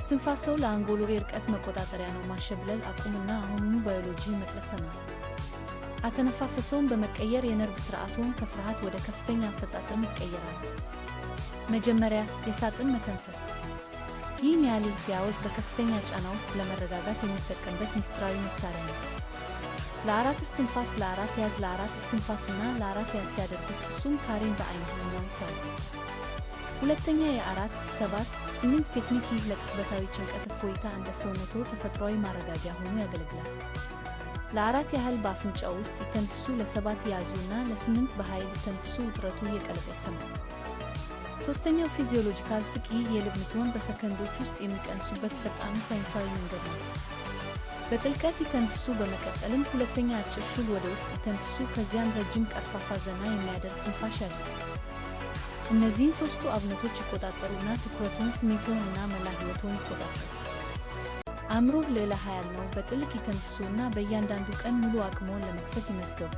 እስትንፋስዎ ለአንጎሎ የርቀት መቆጣጠሪያ ነው። ማሸብለል አቁሙና አሁኑኑ ባዮሎጂ መጥለፍ ተማሩ። አተነፋፈስዎን በመቀየር የነርቭ ሥርዓትዎን ከፍርሃት ወደ ከፍተኛ አፈጻጸም ይቀየራል። መጀመሪያ የሳጥን መተንፈስ። ይህ ዲያሊሲያዎስ በከፍተኛ ጫና ውስጥ ለመረጋጋት የሚጠቀምበት ምስጢራዊ መሳሪያ ነው። ለ4 እስትንፋስ፣ ለ4 ያዝ፣ ለ4 እስትንፋስና ለ4 ያዝ ሲያደርጉት ፍጹም ካሬን በዓይንዎ ይሳሉ። ሁለተኛ የ4 7 8 ቴክኒክ። ይህ ለቅጽበታዊ ጭንቀት እፎይታ እንደ ሰውነትዎ ተፈጥሯዊ ማረጋጊያ ሆኖ ያገለግላል። ለ4 ያህል በአፍንጫው ውስጥ ይተንፍሱ፣ ለ7 ያዙ እና ለ8 በኃይል ይተንፍሱ። ውጥረቱ እየቀለጠ ይሰማል። ሦስተኛው ፊዚዮሎጂካል ስቅ። ይህ የልብ ምትዎን በሰከንዶች ውስጥ የሚቀንሱበት ፈጣኑ ሳይንሳዊ መንገድ ነው። በጥልቀት ይተንፍሱ። በመቀጠልም ሁለተኛ አጭር ሹል ወደ ውስጥ ይተንፍሱ፣ ከዚያም ረጅም ቀርፋፋ ዘና የሚያደርግ ትንፋሽ ያድርጉ። እነዚህን ሦስቱ አብነቶች ይቆጣጠሩና ትኩረትዎን፣ ስሜትዎን እና መላ ሕይወትዎን ይቆጣጠሩ። አእምሮህ ልዕለ ኃያል ነው። በጥልቅ ይተንፍሱና በእያንዳንዱ ቀን ሙሉ አቅምዎን ለመክፈት ይመዝገቡ።